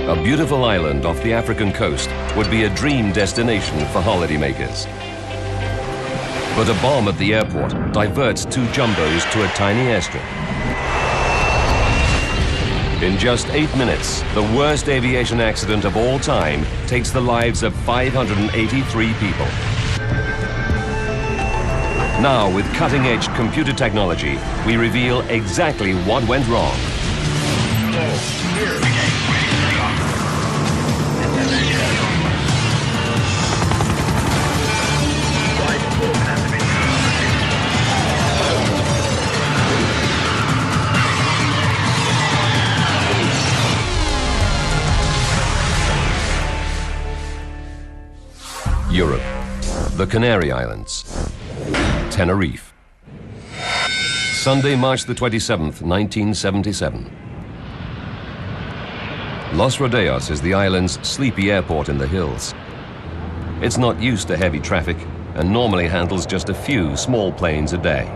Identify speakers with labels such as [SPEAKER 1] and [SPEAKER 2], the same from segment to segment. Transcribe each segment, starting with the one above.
[SPEAKER 1] A beautiful island off the African coast would be a dream destination for holidaymakers. But a bomb at the airport diverts two jumbos to a tiny airstrip. In just 8 minutes, the worst aviation accident of all time takes the lives of 583 people. Now, with cutting-edge computer technology, we reveal exactly what went wrong. Europe, the Canary Islands, Tenerife. Sunday, March the 27th, 1977. Los Rodeos is the island's sleepy airport in the hills. It's not used to heavy traffic and normally handles just a few small planes a day.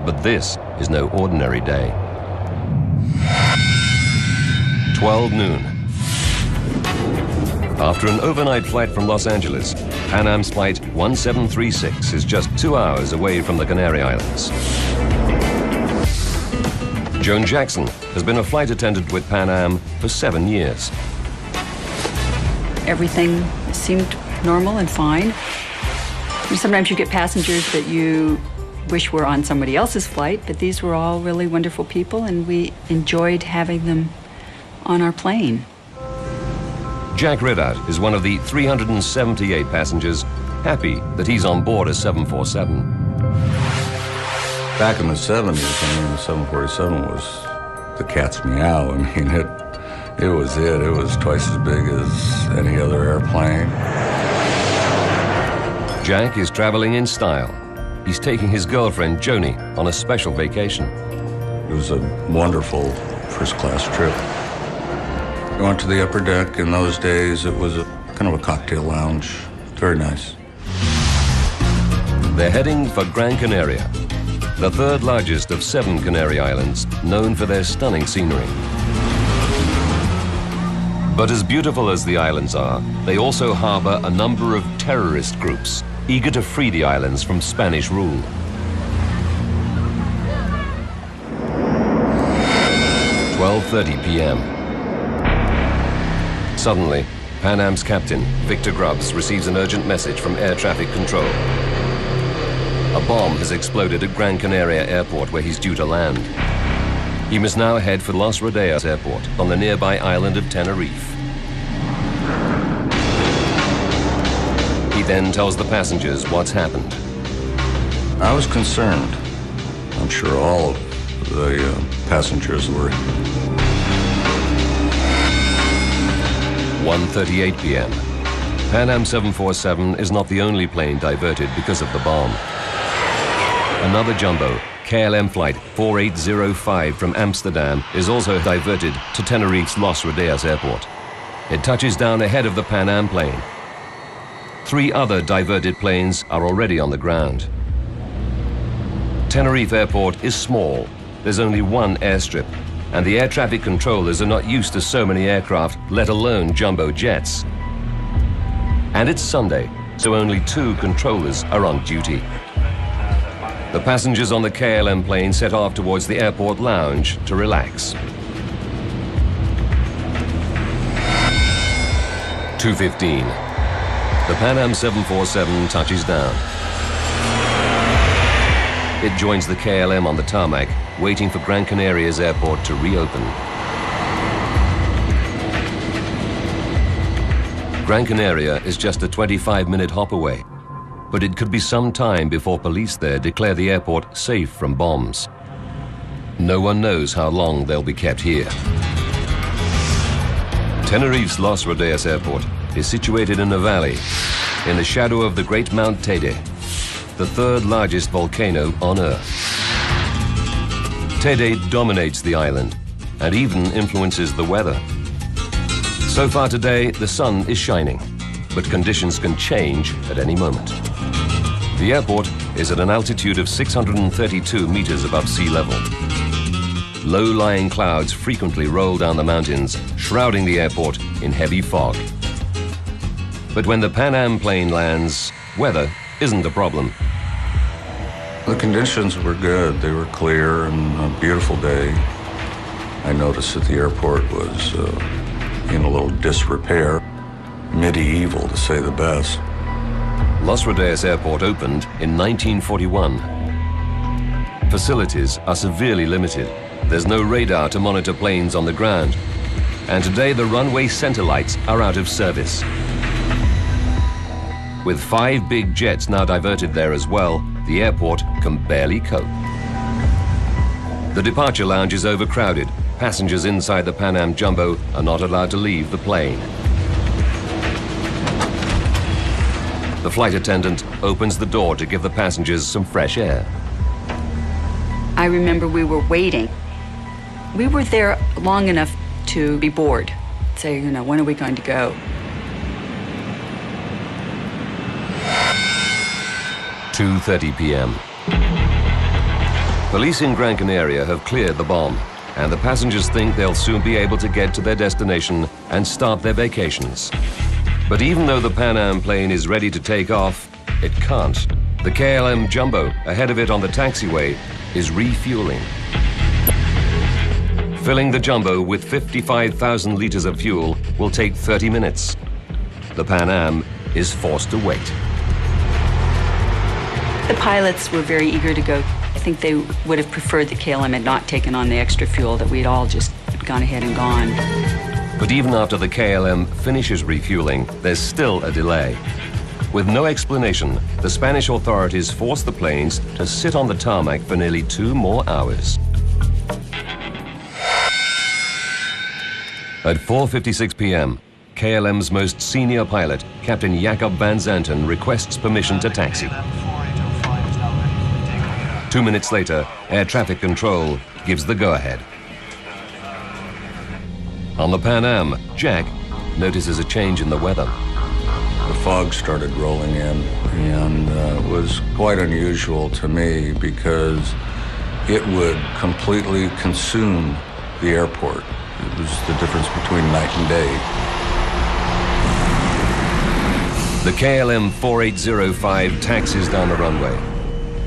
[SPEAKER 1] But this is no ordinary day. 12 noon. After an overnight flight from Los Angeles, Pan Am's flight 1736 is just 2 hours away from the Canary Islands. Joan Jackson has been a flight attendant with Pan Am for 7 years.
[SPEAKER 2] Everything seemed normal and fine. Sometimes you get passengers that you wish were on somebody else's flight, but these were all really wonderful people, and we enjoyed having them on our plane.
[SPEAKER 1] Jack Ridout is one of the 378 passengers happy that he's on board a 747.
[SPEAKER 3] Back in the 70s, the 747 was the cat's meow. I mean, it was it. It was twice as big as any other airplane.
[SPEAKER 1] Jack is traveling in style. He's taking his girlfriend, Joni, on a special vacation.
[SPEAKER 3] It was a wonderful first-class trip. We went to the upper deck. In those days, it was kind of a cocktail lounge. Very nice.
[SPEAKER 1] They're heading for Gran Canaria, the third largest of 7 Canary Islands, known for their stunning scenery. But as beautiful as the islands are, they also harbor a number of terrorist groups, eager to free the islands from Spanish rule. "12:30 p.m. Suddenly, Pan Am's captain, Victor Grubbs, receives an urgent message from air traffic control. A bomb has exploded at Gran Canaria Airport, where he's due to land. He must now head for Los Rodeos Airport on the nearby island of Tenerife. He then tells the passengers what's happened.
[SPEAKER 3] I was concerned. I'm sure all of the passengers were.
[SPEAKER 1] 1:38 p.m. Pan Am 747 is not the only plane diverted because of the bomb. Another jumbo, KLM Flight 4805 from Amsterdam, is also diverted to Tenerife's Los Rodeos Airport. It touches down ahead of the Pan Am plane. 3 other diverted planes are already on the ground. Tenerife Airport is small. There's only one airstrip, and the air traffic controllers are not used to so many aircraft, let alone jumbo jets. And it's Sunday, so only 2 controllers are on duty. The passengers on the KLM plane set off towards the airport lounge to relax. 2:15. The Pan Am 747 touches down. It joins the KLM on the tarmac, waiting for Gran Canaria's airport to reopen. Gran Canaria is just a 25-minute hop away, but it could be some time before police there declare the airport safe from bombs. No one knows how long they'll be kept here. Tenerife's Los Rodeos Airport is situated in a valley, in the shadow of the great Mount Teide, the 3rd largest volcano on Earth. Teide dominates the island and even influences the weather. So far today, the sun is shining, but conditions can change at any moment. The airport is at an altitude of 632 meters above sea level. Low-lying clouds frequently roll down the mountains, shrouding the airport in heavy fog. But when the Pan Am plane lands, weather isn't a problem.
[SPEAKER 3] The conditions were good. They were clear and a beautiful day. I noticed that the airport was in a little disrepair. Medieval, to say the best.
[SPEAKER 1] Los Rodeos Airport opened in 1941. Facilities are severely limited. There's no radar to monitor planes on the ground. And today the runway center lights are out of service. With 5 big jets now diverted there as well, the airport can barely cope. The departure lounge is overcrowded. Passengers inside the Pan Am Jumbo are not allowed to leave the plane. The flight attendant opens the door to give the passengers some fresh air.
[SPEAKER 2] I remember we were waiting. We were there long enough to be bored. Say, when are we going to go?
[SPEAKER 1] 2:30 p.m. Police in Gran Canaria have cleared the bomb, and the passengers think they'll soon be able to get to their destination and start their vacations. But even though the Pan Am plane is ready to take off, it can't. The KLM Jumbo, ahead of it on the taxiway, is refueling. Filling the Jumbo with 55,000 liters of fuel will take 30 minutes. The Pan Am is forced to wait.
[SPEAKER 2] The pilots were very eager to go. I think they would have preferred that KLM had not taken on the extra fuel, that we'd all just gone ahead and gone.
[SPEAKER 1] But even after the KLM finishes refueling, there's still a delay. With no explanation, the Spanish authorities force the planes to sit on the tarmac for nearly 2 more hours. At 4:56 p.m., KLM's most senior pilot, Captain Jacob van Zanten, requests permission to taxi. 2 minutes later, air traffic control gives the go-ahead. On the Pan Am, Jack notices a change in the weather.
[SPEAKER 3] The fog started rolling in, and it was quite unusual to me because it would completely consume the airport. It was the difference between night and day.
[SPEAKER 1] The KLM 4805 taxis down the runway.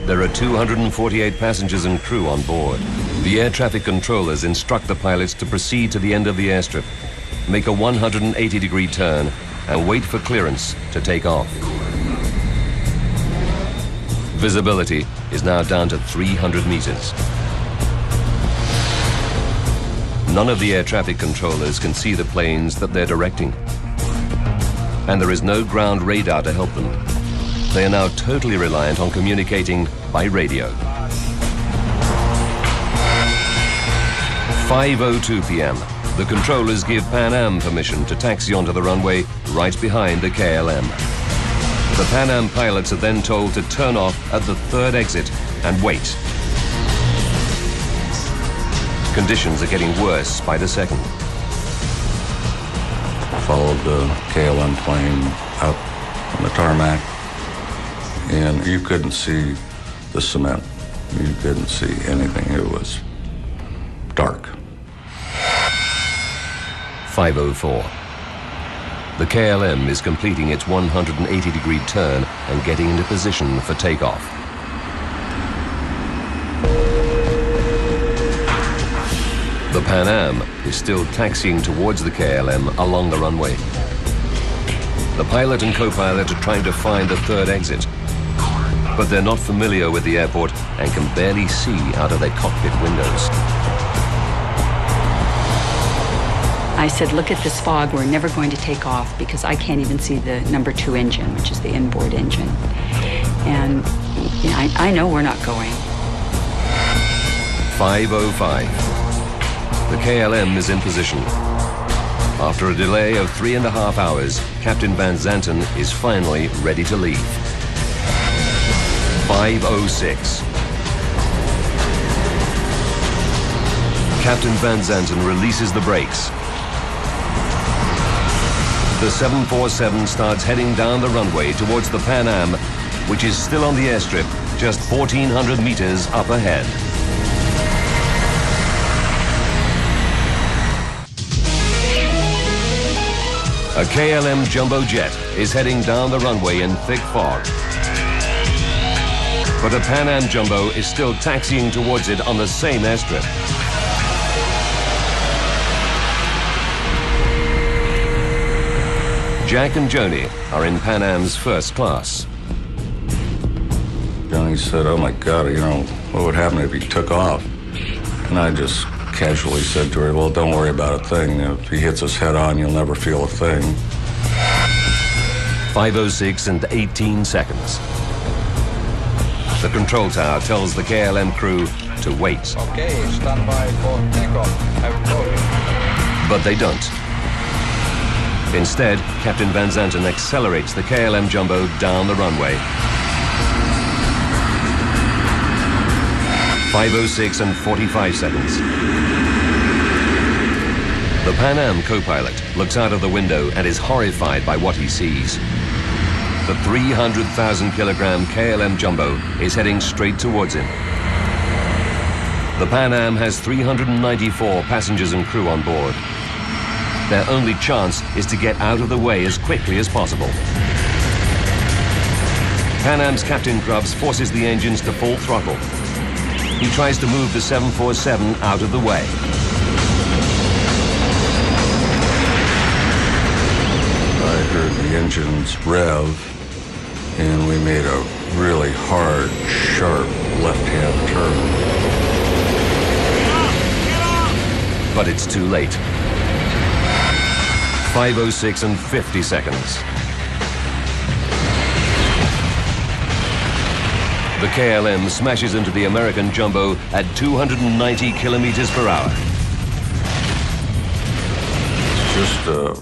[SPEAKER 1] There are 248 passengers and crew on board. The air traffic controllers instruct the pilots to proceed to the end of the airstrip, make a 180-degree turn, and wait for clearance to take off. Visibility is now down to 300 meters. None of the air traffic controllers can see the planes that they're directing. And there is no ground radar to help them. They are now totally reliant on communicating by radio. 5:02 p.m. The controllers give Pan Am permission to taxi onto the runway right behind the KLM. The Pan Am pilots are then told to turn off at the 3rd exit and wait. Conditions are getting worse by the second.
[SPEAKER 3] Followed the KLM plane out on the tarmac, and you couldn't see the cement. You couldn't see anything. It was dark.
[SPEAKER 1] 5:04. The KLM is completing its 180-degree turn and getting into position for takeoff. The Pan Am is still taxiing towards the KLM along the runway. The pilot and co-pilot are trying to find the 3rd exit, but they're not familiar with the airport and can barely see out of their cockpit windows.
[SPEAKER 2] I said, look at this fog, we're never going to take off because I can't even see the number 2 engine, which is the inboard engine. And I know we're not going.
[SPEAKER 1] 5:05. The KLM is in position. After a delay of 3.5 hours, Captain Van Zanten is finally ready to leave. 5:06. Captain Van Zanten releases the brakes. The 747 starts heading down the runway towards the Pan Am, which is still on the airstrip, just 1,400 meters up ahead. A KLM jumbo jet is heading down the runway in thick fog. But a Pan Am jumbo is still taxiing towards it on the same airstrip. Jack and Joni are in Pan Am's first class.
[SPEAKER 3] Johnny said, "Oh my God, you know, what would happen if he took off?" And I just casually said to her, "Well, don't worry about a thing. If he hits us head on, you'll never feel a thing."
[SPEAKER 1] 5:06 and 18 seconds. The control tower tells the KLM crew to wait.
[SPEAKER 4] Okay, stand by for takeoff. I will call you.
[SPEAKER 1] But they don't. Instead, Captain Van Zanten accelerates the KLM jumbo down the runway. 5:06 and 45 seconds. The Pan Am co-pilot looks out of the window and is horrified by what he sees. The 300,000 kilogram KLM jumbo is heading straight towards him. The Pan Am has 394 passengers and crew on board. Their only chance is to get out of the way as quickly as possible. Pan Am's Captain Grubbs forces the engines to full throttle. He tries to move the 747 out of the way.
[SPEAKER 3] I heard the engines rev, and we made a really hard, sharp left-hand turn.
[SPEAKER 1] But it's too late. 5:06 and 50 seconds. The KLM smashes into the American jumbo at 290 kilometers per hour.
[SPEAKER 3] Just a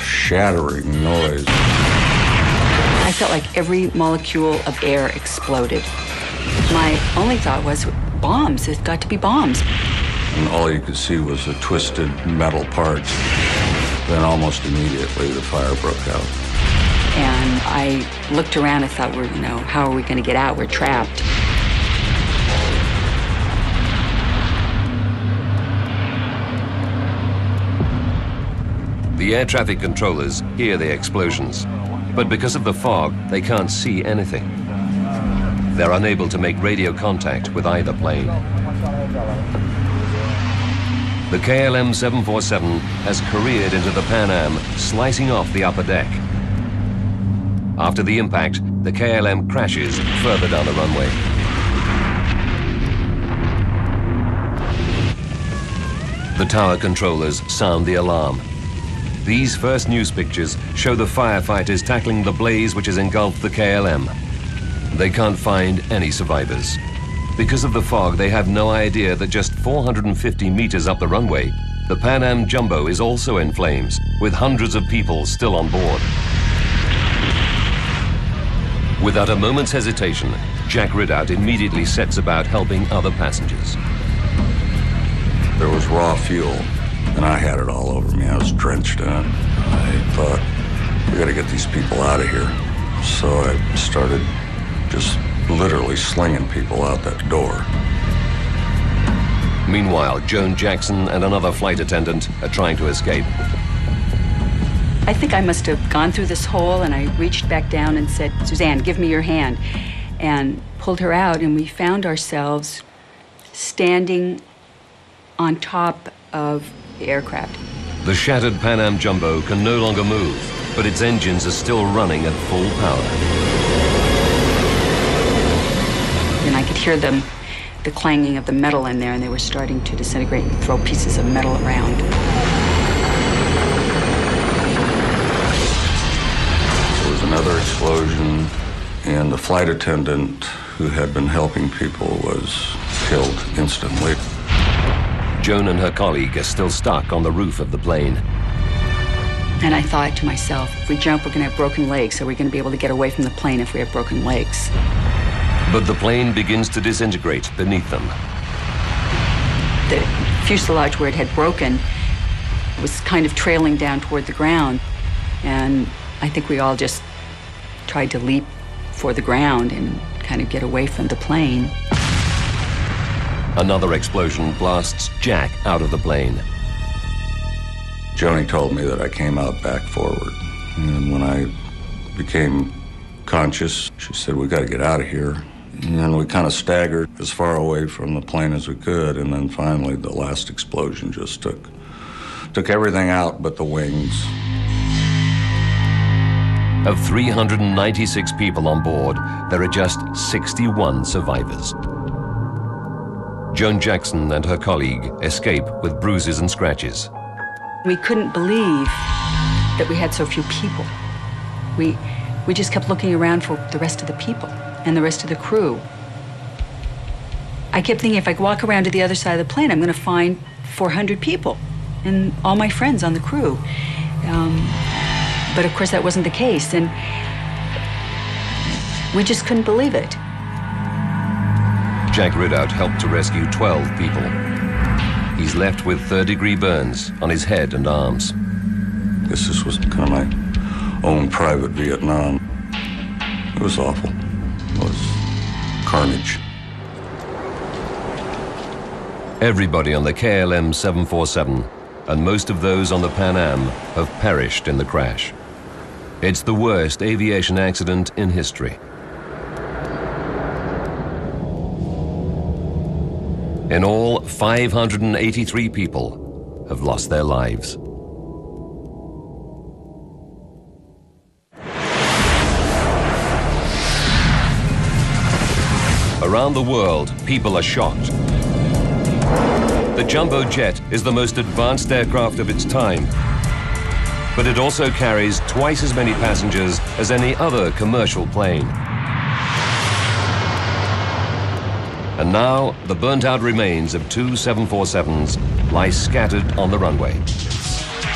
[SPEAKER 3] shattering noise.
[SPEAKER 2] I felt like every molecule of air exploded. My only thought was, bombs, it's got to be bombs.
[SPEAKER 3] And all you could see was the twisted metal parts. Then almost immediately the fire broke out.
[SPEAKER 2] And I looked around and thought, how are we going to get out? We're trapped.
[SPEAKER 1] The air traffic controllers hear the explosions, but because of the fog, they can't see anything. They're unable to make radio contact with either plane. The KLM 747 has careered into the Pan Am, slicing off the upper deck. After the impact, the KLM crashes further down the runway. The tower controllers sound the alarm. These first news pictures show the firefighters tackling the blaze which has engulfed the KLM. They can't find any survivors. Because of the fog, they have no idea that just 450 meters up the runway, the Pan Am jumbo is also in flames, with hundreds of people still on board. Without a moment's hesitation, Jack Ridout immediately sets about helping other passengers.
[SPEAKER 3] There was raw fuel, and I had it all over me. I was drenched in it. I thought, we gotta get these people out of here. So I started just literally slinging people out that door.
[SPEAKER 1] Meanwhile, Joan Jackson and another flight attendant are trying to escape.
[SPEAKER 2] I think I must have gone through this hole, and I reached back down and said, "Suzanne, give me your hand," and pulled her out, and we found ourselves standing on top of the aircraft.
[SPEAKER 1] The shattered Pan Am jumbo can no longer move, but its engines are still running at full power.
[SPEAKER 2] And I could hear the clanging of the metal in there, and they were starting to disintegrate and throw pieces of metal around.
[SPEAKER 3] There was another explosion, and the flight attendant who had been helping people was killed instantly.
[SPEAKER 1] Joan and her colleague are still stuck on the roof of the plane.
[SPEAKER 2] And I thought to myself, if we jump, we're going to have broken legs. Are we going to be able to get away from the plane if we have broken legs?
[SPEAKER 1] But the plane begins to disintegrate beneath them.
[SPEAKER 2] The fuselage where it had broken was kind of trailing down toward the ground. And I think we all just tried to leap for the ground and kind of get away from the plane.
[SPEAKER 1] Another explosion blasts Jack out of the plane.
[SPEAKER 3] Joni told me that I came out back forward. And when I became conscious, she said, "We got to get out of here." And we kind of staggered as far away from the plane as we could. And then finally, the last explosion just took everything out but the wings.
[SPEAKER 1] Of 396 people on board, there are just 61 survivors. Joan Jackson and her colleague escape with bruises and scratches.
[SPEAKER 2] We couldn't believe that we had so few people. We just kept looking around for the rest of the people and the rest of the crew. I kept thinking, if I walk around to the other side of the plane, I'm going to find 400 people and all my friends on the crew. But of course, that wasn't the case, and we just couldn't believe it.
[SPEAKER 1] Jack Ridout helped to rescue 12 people. He's left with third-degree burns on his head and arms.
[SPEAKER 3] I guess this was kind of my own private Vietnam. It was awful. It was carnage.
[SPEAKER 1] Everybody on the KLM 747 and most of those on the Pan Am have perished in the crash. It's the worst aviation accident in history. In all, 583 people have lost their lives. Around the world, people are shocked. The jumbo jet is the most advanced aircraft of its time, but it also carries twice as many passengers as any other commercial plane. And now, the burnt-out remains of two 747s lie scattered on the runway.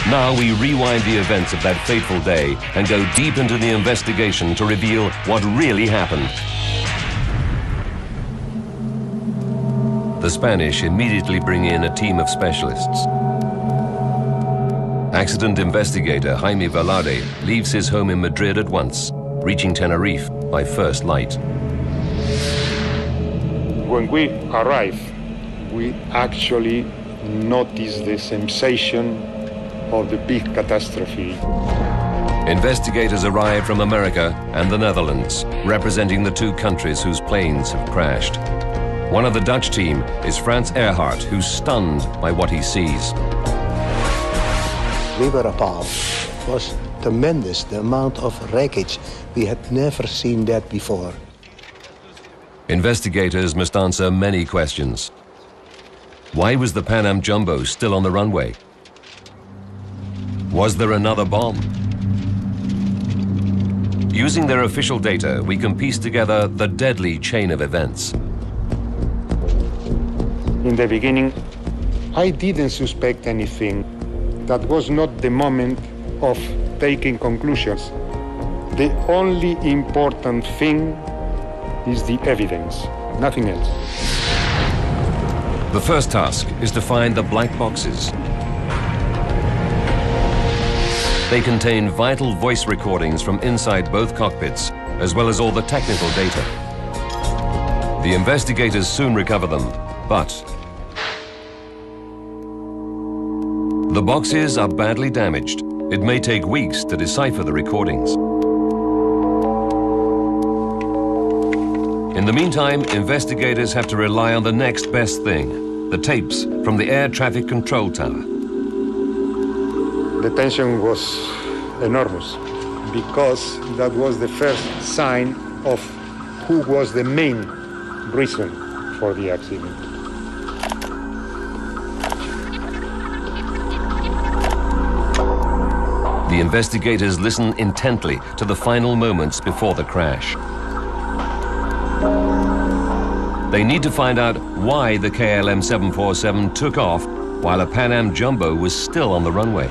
[SPEAKER 1] Now we rewind the events of that fateful day and go deep into the investigation to reveal what really happened. The Spanish immediately bring in a team of specialists. Accident investigator Jaime Velarde leaves his home in Madrid at once, reaching Tenerife by first light.
[SPEAKER 5] When we arrive, we actually notice the sensation of the big catastrophe.
[SPEAKER 1] Investigators arrive from America and the Netherlands, representing the two countries whose planes have crashed. One of the Dutch team is Frans Earhart, who's stunned by what he sees.
[SPEAKER 6] We were appalled. It was tremendous, the amount of wreckage. We had never seen that before.
[SPEAKER 1] Investigators must answer many questions. Why was the Pan Am Jumbo still on the runway? Was there another bomb? Using their official data, we can piece together the deadly chain of events.
[SPEAKER 5] In the beginning, I didn't suspect anything. That was not the moment of taking conclusions. The only important thing is the evidence, nothing else.
[SPEAKER 1] The first task is to find the black boxes. They contain vital voice recordings from inside both cockpits, as well as all the technical data. The investigators soon recover them, but the boxes are badly damaged. It may take weeks to decipher the recordings. In the meantime, investigators have to rely on the next best thing, the tapes from the air traffic control tower.
[SPEAKER 5] The tension was enormous because that was the first sign of who was the main reason for the accident.
[SPEAKER 1] The investigators listen intently to the final moments before the crash. They need to find out why the KLM 747 took off while a Pan Am Jumbo was still on the runway.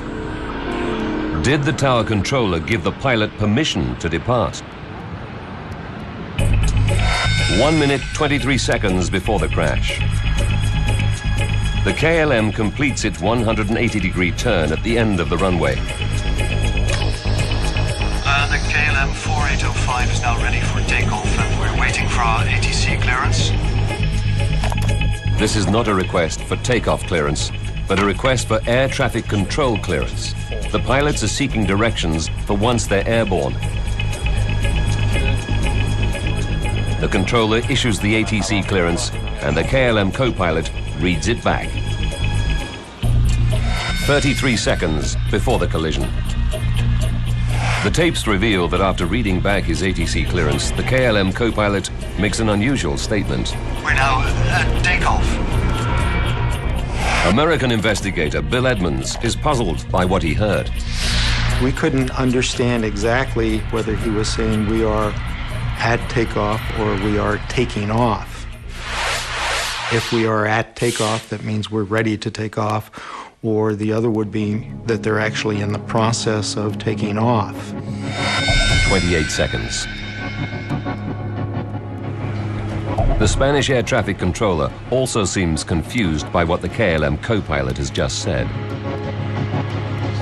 [SPEAKER 1] Did the tower controller give the pilot permission to depart? 1 minute, 23 seconds before the crash. The KLM completes its 180-degree turn at the end of the runway.
[SPEAKER 7] The KLM 4805 is now ready for takeoff and we're waiting for our ATC clearance.
[SPEAKER 1] This is not a request for takeoff clearance. but a request for air traffic control clearance. The pilots are seeking directions for once they're airborne. The controller issues the ATC clearance, and the KLM co-pilot reads it back. 33 seconds before the collision. The tapes reveal that after reading back his ATC clearance, the KLM co-pilot makes an unusual statement.
[SPEAKER 7] We're now at takeoff.
[SPEAKER 1] American investigator Bill Edmonds is puzzled by what he heard.
[SPEAKER 8] We couldn't understand exactly whether he was saying we are at takeoff or we are taking off. If we are at takeoff, that means we're ready to take off, or the other would be that they're actually in the process of taking off.
[SPEAKER 1] 28 seconds. The Spanish air traffic controller also seems confused by what the KLM co-pilot has just said.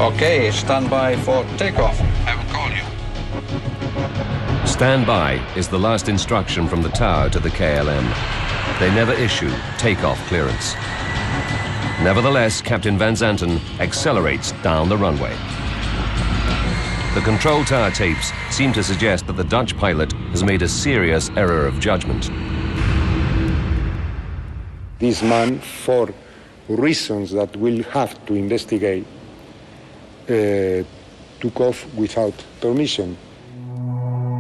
[SPEAKER 4] Okay, stand by for takeoff. I will call you.
[SPEAKER 1] Stand by is the last instruction from the tower to the KLM. They never issue takeoff clearance. Nevertheless, Captain Van Zanten accelerates down the runway. The control tower tapes seem to suggest that the Dutch pilot has made a serious error of judgment.
[SPEAKER 5] This man, for reasons that we'll have to investigate, took off without permission.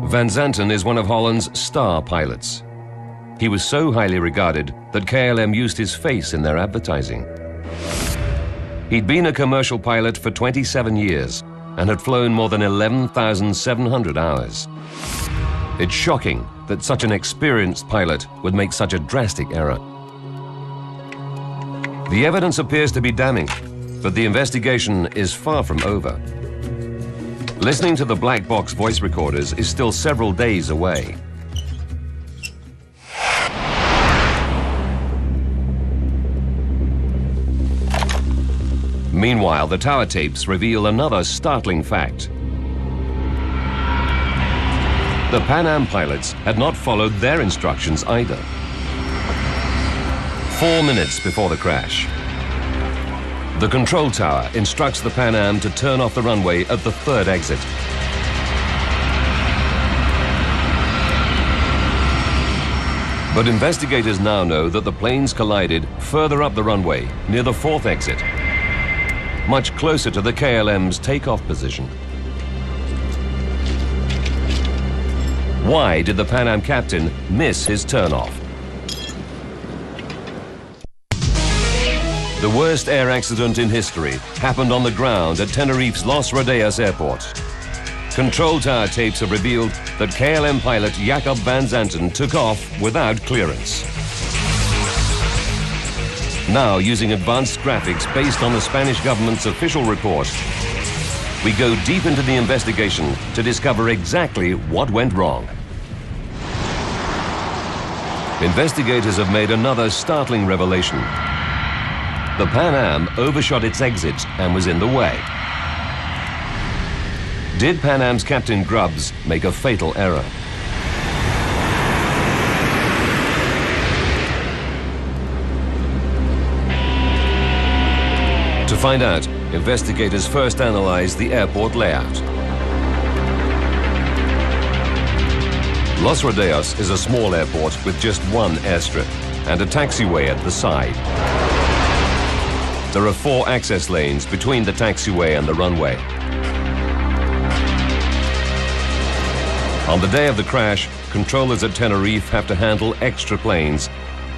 [SPEAKER 1] Van Zanten is one of Holland's star pilots. He was so highly regarded that KLM used his face in their advertising. He'd been a commercial pilot for 27 years and had flown more than 11,700 hours. It's shocking that such an experienced pilot would make such a drastic error. The evidence appears to be damning, but the investigation is far from over. Listening to the black box voice recorders is still several days away. Meanwhile, the tower tapes reveal another startling fact. The Pan Am pilots had not followed their instructions either. 4 minutes before the crash, the control tower instructs the Pan Am to turn off the runway at the third exit. But investigators now know that the planes collided further up the runway, near the fourth exit, much closer to the KLM's takeoff position. Why did the Pan Am captain miss his turnoff? The worst air accident in history happened on the ground at Tenerife's Los Rodeos Airport. Control tower tapes have revealed that KLM pilot Jacob Van Zanten took off without clearance. Now, using advanced graphics based on the Spanish government's official report, we go deep into the investigation to discover exactly what went wrong. Investigators have made another startling revelation. The Pan Am overshot its exit and was in the way. Did Pan Am's Captain Grubbs make a fatal error? To find out, investigators first analyzed the airport layout. Los Rodeos is a small airport with just one airstrip and a taxiway at the side. There are 4 access lanes between the taxiway and the runway. On the day of the crash, controllers at Tenerife have to handle extra planes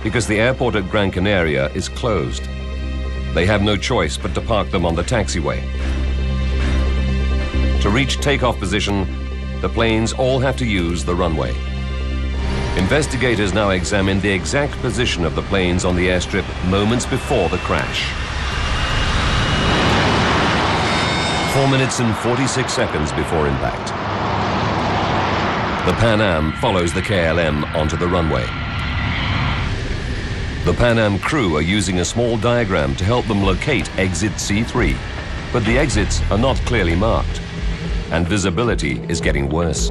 [SPEAKER 1] because the airport at Gran Canaria is closed. They have no choice but to park them on the taxiway. To reach takeoff position, the planes all have to use the runway. Investigators now examine the exact position of the planes on the airstrip moments before the crash. 4 minutes and 46 seconds before impact. The Pan Am follows the KLM onto the runway. The Pan Am crew are using a small diagram to help them locate exit C3, but the exits are not clearly marked, and visibility is getting worse.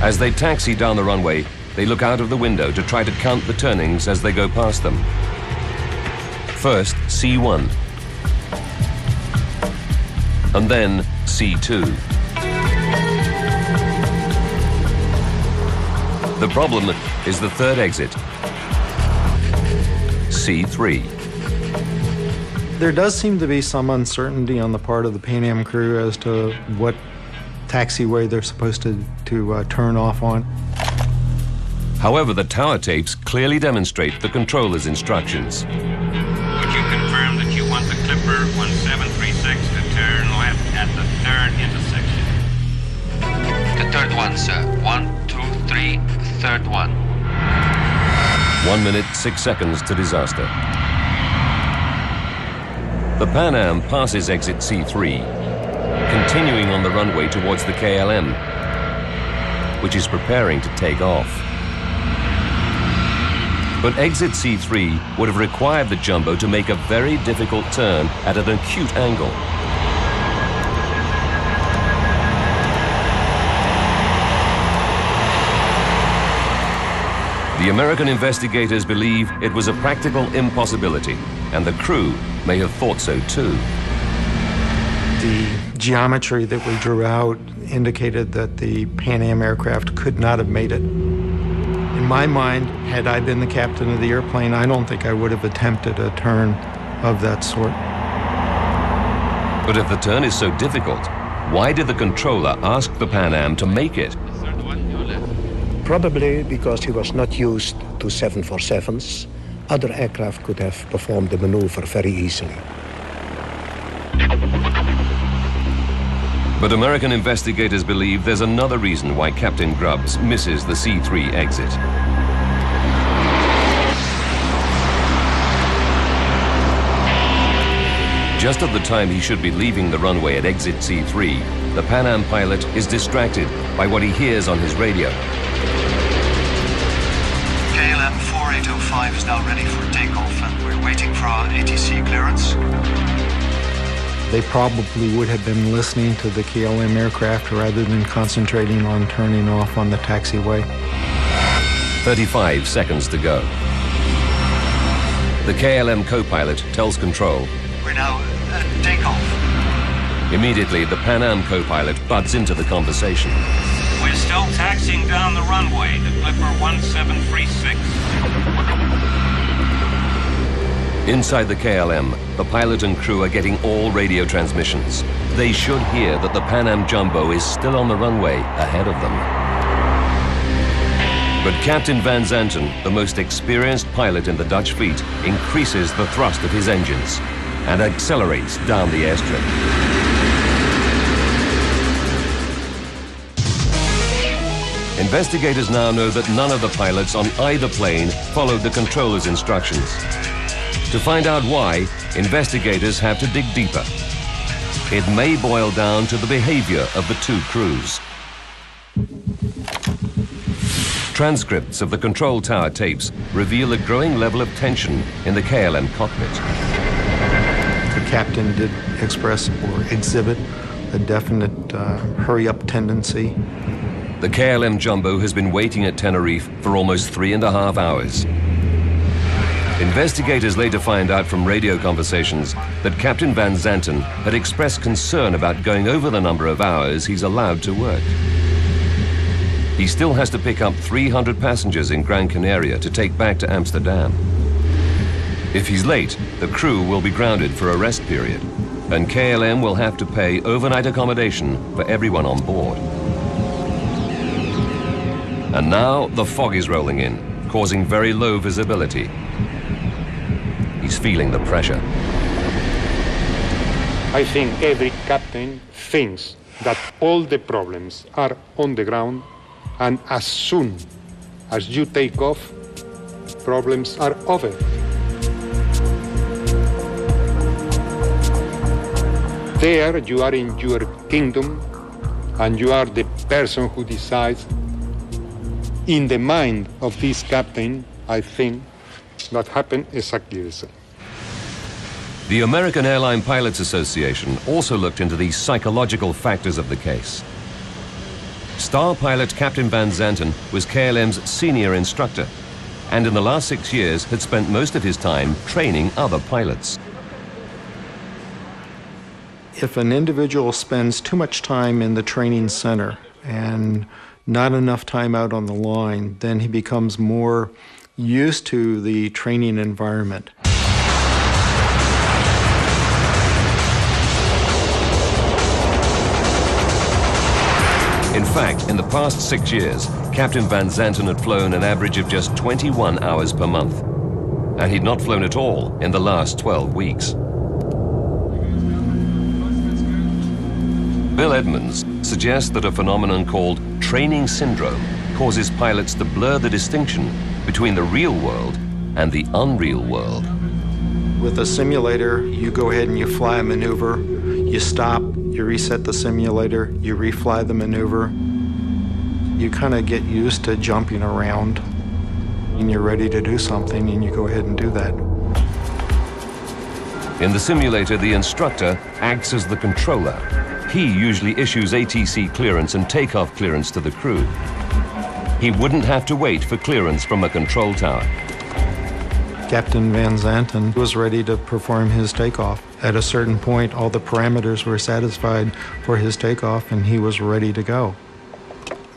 [SPEAKER 1] As they taxi down the runway, they look out of the window to try to count the turnings as they go past them. First, C1, and then C2. The problem is the third exit, C3.
[SPEAKER 8] There does seem to be some uncertainty on the part of the Pan Am crew as to what taxiway they're supposed to turn off on.
[SPEAKER 1] However, the tower tapes clearly demonstrate the controller's instructions.
[SPEAKER 9] Would you confirm that you want the Clipper 1736 to turn left at the third intersection?
[SPEAKER 10] The third one, sir. 1, 2, 3, third one.
[SPEAKER 1] 1 minute, 6 seconds to disaster. The Pan Am passes exit C3, continuing on the runway towards the KLM, which is preparing to take off. But exit C3 would have required the jumbo to make a very difficult turn at an acute angle. The American investigators believe it was a practical impossibility, and the crew may have thought so too.
[SPEAKER 8] The geometry that we drew out indicated that the Pan Am aircraft could not have made it. In my mind, had I been the captain of the airplane, I don't think I would have attempted a turn of that sort.
[SPEAKER 1] But if the turn is so difficult, why did the controller ask the Pan Am to make it?
[SPEAKER 6] Probably because he was not used to 747s. Other aircraft could have performed the maneuver very easily.
[SPEAKER 1] But American investigators believe there's another reason why Captain Grubbs misses the C3 exit. Just at the time he should be leaving the runway at exit C3, the Pan Am pilot is distracted by what he hears on his radio.
[SPEAKER 7] KLM 4805 is now ready for takeoff and we're waiting for our ATC clearance.
[SPEAKER 8] They probably would have been listening to the KLM aircraft rather than concentrating on turning off on the taxiway.
[SPEAKER 1] 35 seconds to go. The KLM co-pilot tells control.
[SPEAKER 7] We're now at takeoff.
[SPEAKER 1] Immediately, the Pan Am co-pilot butts into the conversation.
[SPEAKER 9] We're still taxiing down the runway, the Clipper 1736.
[SPEAKER 1] Inside the KLM, the pilot and crew are getting all radio transmissions. They should hear that the Pan Am Jumbo is still on the runway ahead of them. But Captain Van Zanten, the most experienced pilot in the Dutch fleet, increases the thrust of his engines and accelerates down the airstrip. Investigators now know that none of the pilots on either plane followed the controller's instructions. To find out why, investigators have to dig deeper. It may boil down to the behavior of the two crews. Transcripts of the control tower tapes reveal a growing level of tension in the KLM cockpit.
[SPEAKER 8] The captain did express or exhibit a definite hurry-up tendency.
[SPEAKER 1] The KLM Jumbo has been waiting at Tenerife for almost 3.5 hours. Investigators later find out from radio conversations that Captain Van Zanten had expressed concern about going over the number of hours he's allowed to work. He still has to pick up 300 passengers in Gran Canaria to take back to Amsterdam. If he's late, the crew will be grounded for a rest period, and KLM will have to pay overnight accommodation for everyone on board. And now the fog is rolling in, causing very low visibility. He's feeling the pressure.
[SPEAKER 5] I think every captain thinks that all the problems are on the ground, and as soon as you take off, problems are over. There you are in your kingdom, and you are the person who decides. In the mind of this captain, I think that happened exactly the same.
[SPEAKER 1] The American Airline Pilots Association also looked into the psychological factors of the case. Star pilot Captain Van Zanten was KLM's senior instructor, and in the last 6 years had spent most of his time training other pilots.
[SPEAKER 8] If an individual spends too much time in the training center and not enough time out on the line, then he becomes more used to the training environment.
[SPEAKER 1] In fact, in the past 6 years, Captain Van Zanten had flown an average of just 21 hours per month. And he'd not flown at all in the last 12 weeks. Bill Edmonds suggests that a phenomenon called training syndrome causes pilots to blur the distinction between the real world and the unreal world.
[SPEAKER 8] With a simulator, you go ahead and you fly a maneuver, you stop, you reset the simulator, you refly the maneuver. You kind of get used to jumping around, and you're ready to do something, and you go ahead and do that.
[SPEAKER 1] In the simulator, the instructor acts as the controller. He usually issues ATC clearance and takeoff clearance to the crew. He wouldn't have to wait for clearance from a control tower.
[SPEAKER 8] Captain Van Zanten was ready to perform his takeoff. At a certain point, all the parameters were satisfied for his takeoff, and he was ready to go.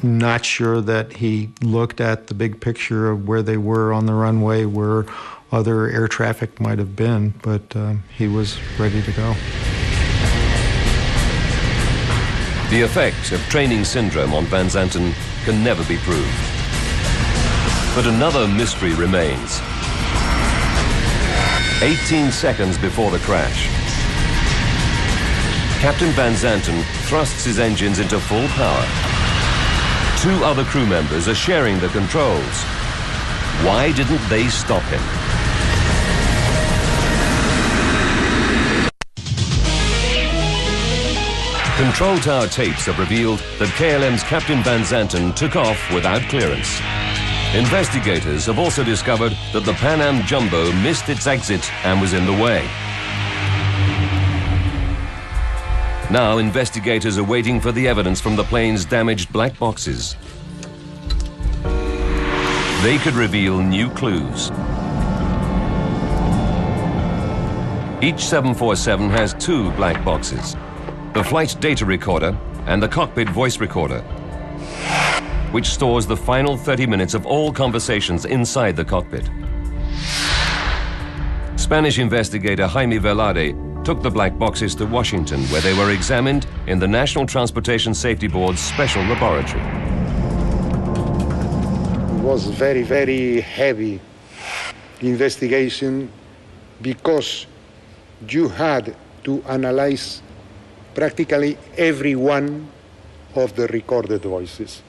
[SPEAKER 8] Not sure that he looked at the big picture of where they were on the runway, where other air traffic might have been, but he was ready to go.
[SPEAKER 1] The effects of training syndrome on Van Zanten can never be proved. But another mystery remains. 18 seconds before the crash, Captain Van Zanten thrusts his engines into full power. 2 other crew members are sharing the controls. Why didn't they stop him? Control tower tapes have revealed that KLM's Captain Van Zanten took off without clearance. Investigators have also discovered that the Pan Am Jumbo missed its exit and was in the way. Now investigators are waiting for the evidence from the plane's damaged black boxes. They could reveal new clues. Each 747 has 2 black boxes: the flight data recorder and the cockpit voice recorder, which stores the final 30 minutes of all conversations inside the cockpit. Spanish investigator Jaime Velarde took the black boxes to Washington, where they were examined in the National Transportation Safety Board's special laboratory.
[SPEAKER 5] It was very, very heavy investigation because you had to analyze practically every one of the recorded voices.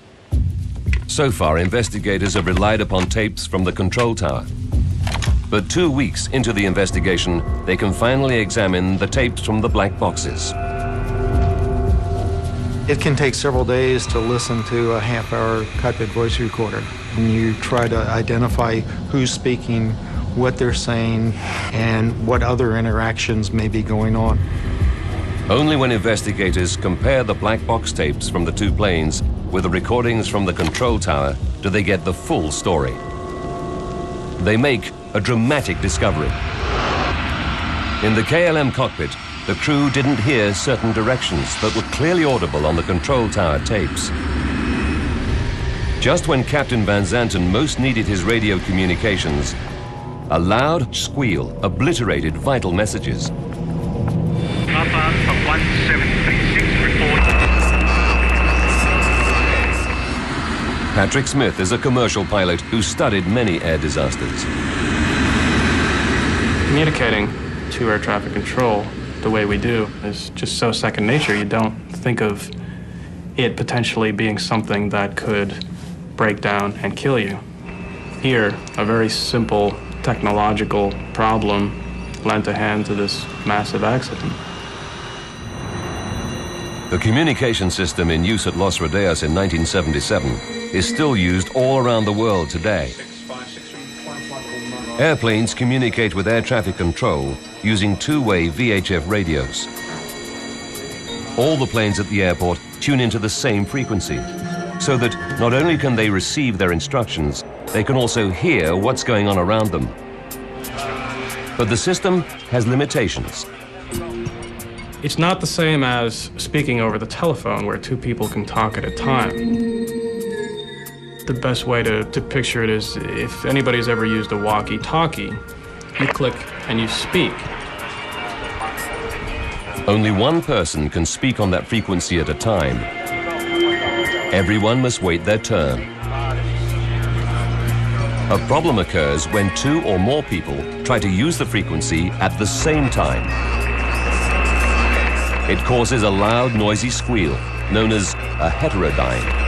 [SPEAKER 1] So far, investigators have relied upon tapes from the control tower. But 2 weeks into the investigation, they can finally examine the tapes from the black boxes.
[SPEAKER 8] It can take several days to listen to a half-hour cockpit voice recorder. And you try to identify who's speaking, what they're saying, and what other interactions may be going on.
[SPEAKER 1] Only when investigators compare the black box tapes from the 2 planes with the recordings from the control tower do they get the full story. They make a dramatic discovery. In the KLM cockpit, the crew didn't hear certain directions that were clearly audible on the control tower tapes. Just when Captain Van Zanten most needed his radio communications, a loud squeal obliterated vital messages.
[SPEAKER 9] Papa from 1736 report.
[SPEAKER 1] Patrick Smith is a commercial pilot who studied many air disasters.
[SPEAKER 11] Communicating to air traffic control the way we do is just so second nature. You don't think of it potentially being something that could break down and kill you. Here, a very simple technological problem lent a hand to this massive accident.
[SPEAKER 1] The communication system in use at Los Rodeos in 1977 is still used all around the world today. Airplanes communicate with air traffic control using 2-way VHF radios. All the planes at the airport tune into the same frequency, so that not only can they receive their instructions, they can also hear what's going on around them. But the system has limitations.
[SPEAKER 11] It's not the same as speaking over the telephone where two people can talk at a time. The best way to picture it is if anybody's ever used a walkie-talkie, you click and you speak.
[SPEAKER 1] Only one person can speak on that frequency at a time. Everyone must wait their turn. A problem occurs when two or more people try to use the frequency at the same time. It causes a loud, noisy squeal, known as a heterodyne.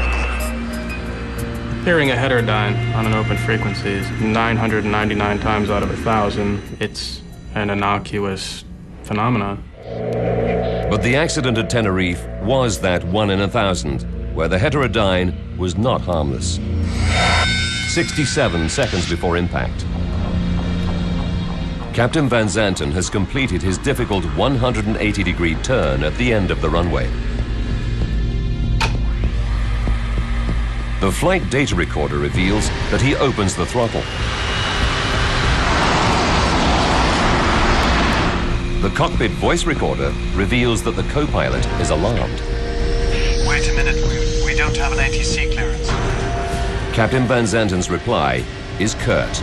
[SPEAKER 11] Hearing a heterodyne on an open frequency is 999 times out of 1,000. It's an innocuous phenomenon.
[SPEAKER 1] But the accident at Tenerife was that 1 in 1,000, where the heterodyne was not harmless. 67 seconds before impact. Captain Van Zanten has completed his difficult 180-degree turn at the end of the runway. The flight data recorder reveals that he opens the throttle. The cockpit voice recorder reveals that the co-pilot is alarmed.
[SPEAKER 7] Wait a minute, we don't have an ATC clearance.
[SPEAKER 1] Captain Van Zanten's reply is curt.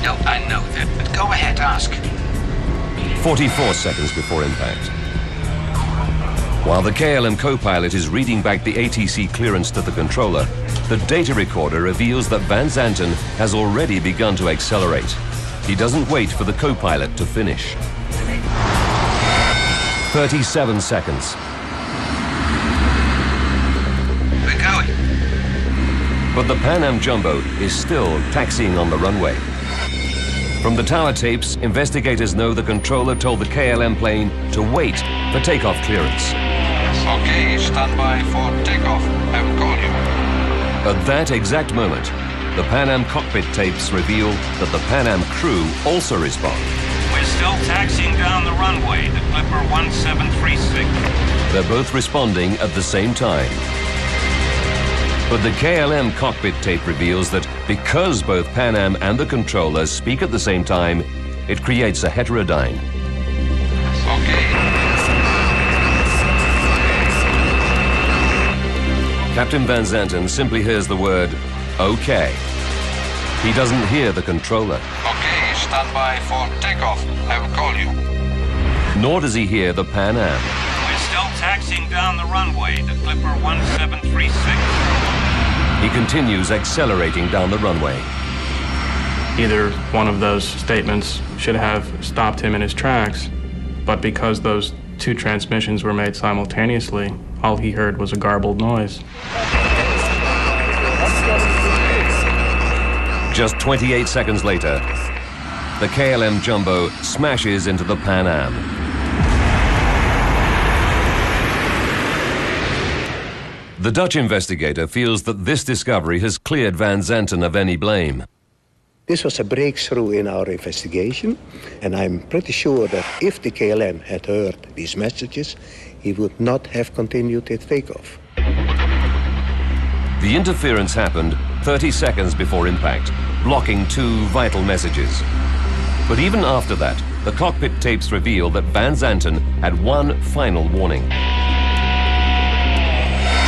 [SPEAKER 10] No, I know that, but go ahead, ask.
[SPEAKER 1] 44 seconds before impact. While the KLM co-pilot is reading back the ATC clearance to the controller, the data recorder reveals that Van Zanten has already begun to accelerate. He doesn't wait for the co-pilot to finish. 37 seconds.
[SPEAKER 10] We're going.
[SPEAKER 1] But the Pan Am Jumbo is still taxiing on the runway. From the tower tapes, investigators know the controller told the KLM plane to wait for takeoff clearance.
[SPEAKER 10] Okay, stand by for takeoff. I will call you.
[SPEAKER 1] At that exact moment, the Pan Am cockpit tapes reveal that the Pan Am crew also respond.
[SPEAKER 9] We're still taxiing down the runway, the Clipper 1736.
[SPEAKER 1] They're both responding at the same time. But the KLM cockpit tape reveals that because both Pan Am and the controller speak at the same time, it creates a heterodyne.
[SPEAKER 10] Okay.
[SPEAKER 1] Captain Van Zanten simply hears the word, okay. He doesn't hear the controller.
[SPEAKER 10] Okay, stand by for takeoff. I will call you.
[SPEAKER 1] Nor does he hear the Pan Am.
[SPEAKER 9] We're still taxiing down the runway, the Clipper 1736.
[SPEAKER 1] He continues accelerating down the runway.
[SPEAKER 11] Either one of those statements should have stopped him in his tracks, but because those two transmissions were made simultaneously, all he heard was a garbled noise.
[SPEAKER 1] Just 28 seconds later, the KLM Jumbo smashes into the Pan Am. The Dutch investigator feels that this discovery has cleared Van Zanten of any blame.
[SPEAKER 6] This was a breakthrough in our investigation, and I'm pretty sure that if the KLM had heard these messages, he would not have continued its takeoff.
[SPEAKER 1] The interference happened 30 seconds before impact, blocking two vital messages. But even after that, the cockpit tapes reveal that Van Zanten had one final warning.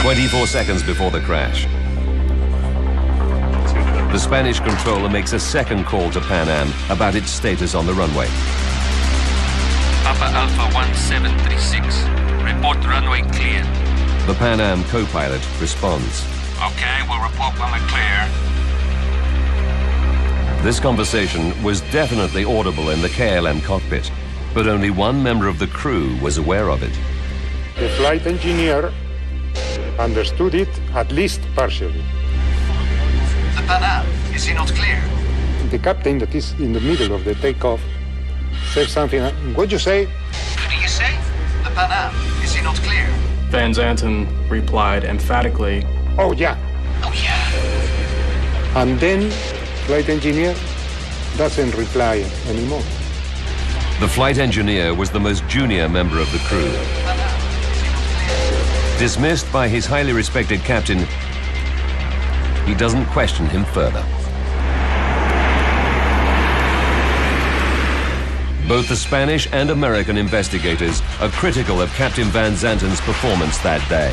[SPEAKER 1] 24 seconds before the crash. The Spanish controller makes a second call to Pan Am about its status on the runway.
[SPEAKER 10] Papa Alpha 1736. Report runway clear.
[SPEAKER 1] The Pan Am co-pilot responds.
[SPEAKER 9] Okay, we'll report when we're clear.
[SPEAKER 1] This conversation was definitely audible in the KLM cockpit, but only one member of the crew was aware of it.
[SPEAKER 5] The flight engineer understood it, at least partially.
[SPEAKER 7] The Pan Am, is he not clear?
[SPEAKER 5] The captain that is in the middle of the takeoff said something. What you say?
[SPEAKER 7] What do you say? The Pan Am, is he not clear?
[SPEAKER 11] Van Zanten replied emphatically,
[SPEAKER 5] Oh, yeah.
[SPEAKER 7] Oh, yeah.
[SPEAKER 5] And then flight engineer doesn't reply anymore.
[SPEAKER 1] The flight engineer was the most junior member of the crew. Dismissed by his highly respected captain, he doesn't question him further. Both the Spanish and American investigators are critical of Captain Van Zanten's performance that day.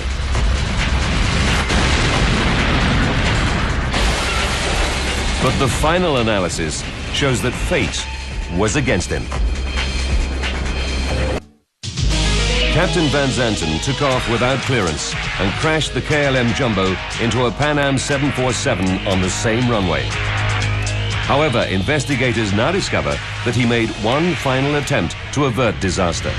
[SPEAKER 1] But the final analysis shows that fate was against him. Captain Van Zanten took off without clearance and crashed the KLM Jumbo into a Pan Am 747 on the same runway. However, investigators now discover that he made one final attempt to avert disaster.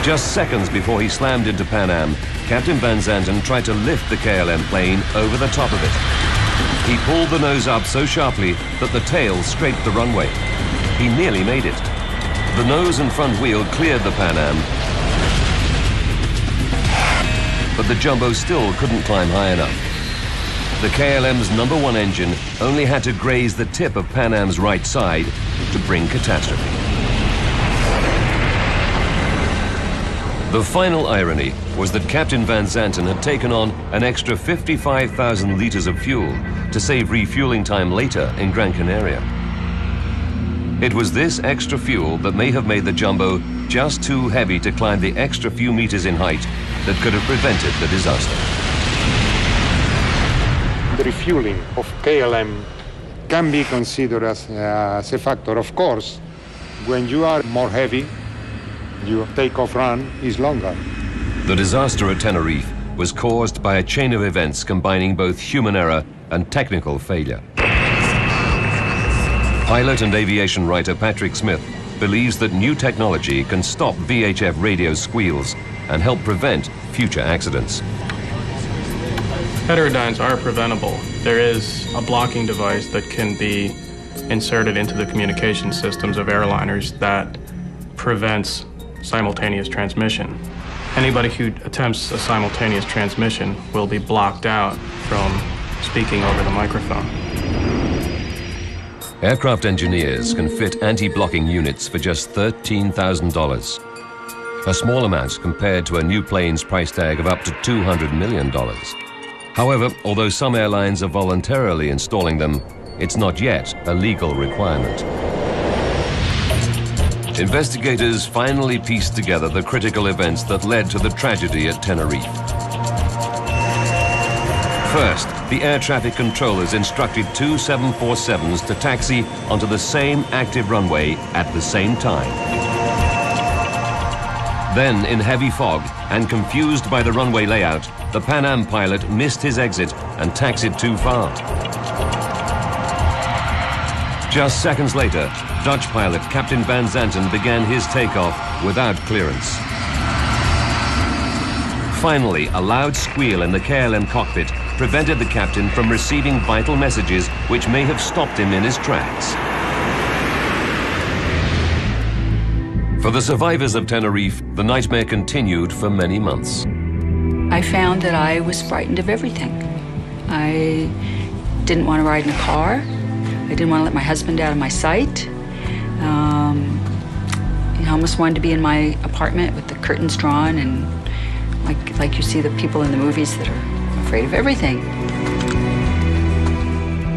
[SPEAKER 1] Just seconds before he slammed into Pan Am, Captain Van Zanten tried to lift the KLM plane over the top of it. He pulled the nose up so sharply that the tail scraped the runway. He nearly made it. The nose and front wheel cleared the Pan Am, but the Jumbo still couldn't climb high enough. The KLM's #1 engine only had to graze the tip of Pan Am's right side to bring catastrophe. The final irony was that Captain Van Zanten had taken on an extra 55,000 liters of fuel to save refueling time later in Gran Canaria. It was this extra fuel that may have made the Jumbo just too heavy to climb the extra few meters in height that could have prevented the disaster.
[SPEAKER 5] The refueling of KLM can be considered as a factor. Of course, when you are more heavy, your takeoff run is longer.
[SPEAKER 1] The disaster at Tenerife was caused by a chain of events combining both human error and technical failure. Pilot and aviation writer Patrick Smith believes that new technology can stop VHF radio squeals and help prevent future accidents.
[SPEAKER 11] Heterodynes are preventable. There is a blocking device that can be inserted into the communication systems of airliners that prevents simultaneous transmission. Anybody who attempts a simultaneous transmission will be blocked out from speaking over the microphone.
[SPEAKER 1] Aircraft engineers can fit anti-blocking units for just $13,000. A small amount compared to a new plane's price tag of up to $200 million. However, although some airlines are voluntarily installing them, it's not yet a legal requirement. Investigators finally pieced together the critical events that led to the tragedy at Tenerife. First, the air traffic controllers instructed two 747s to taxi onto the same active runway at the same time. Then, in heavy fog and confused by the runway layout, the Pan Am pilot missed his exit and taxied too far. Just seconds later, Dutch pilot Captain Van Zanten began his takeoff without clearance. Finally, a loud squeal in the KLM cockpit prevented the captain from receiving vital messages which may have stopped him in his tracks. For the survivors of Tenerife, the nightmare continued for many months.
[SPEAKER 2] I found that I was frightened of everything. I didn't want to ride in a car. I didn't want to let my husband out of my sight. I almost wanted to be in my apartment with the curtains drawn and like you see the people in the movies that are afraid of everything.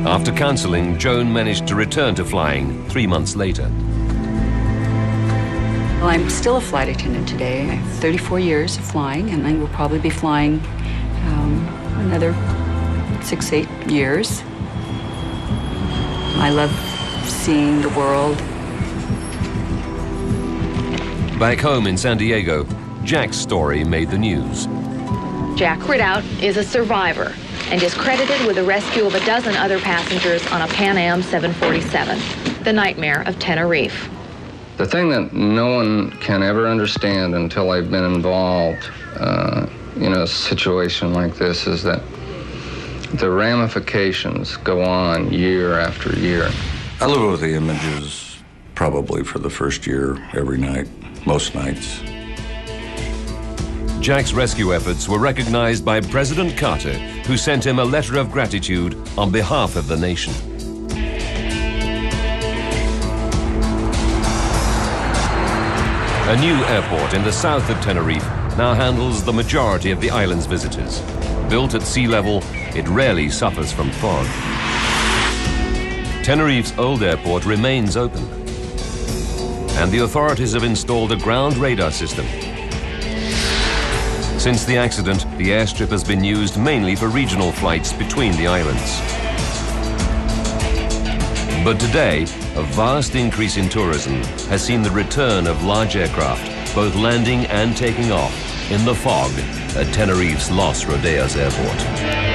[SPEAKER 1] After counseling, Joan managed to return to flying 3 months later.
[SPEAKER 2] Well, I'm still a flight attendant today. I have 34 years of flying, and I will probably be flying another 6-8 years. I love seeing the world.
[SPEAKER 1] Back home in San Diego, Jack's story made the news.
[SPEAKER 12] Jack Ridout is a survivor and is credited with the rescue of a dozen other passengers on a Pan Am 747, the nightmare of Tenerife.
[SPEAKER 3] The thing that no one can ever understand until they've been involved in a situation like this is that the ramifications go on year after year. I live with the images probably for the first year, every night, most nights.
[SPEAKER 1] Jack's rescue efforts were recognized by President Carter, who sent him a letter of gratitude on behalf of the nation. A new airport in the south of Tenerife now handles the majority of the island's visitors. Built at sea level, it rarely suffers from fog. Tenerife's old airport remains open, and the authorities have installed a ground radar system. Since the accident, the airstrip has been used mainly for regional flights between the islands. But today, a vast increase in tourism has seen the return of large aircraft, both landing and taking off, in the fog at Tenerife's Los Rodeos Airport.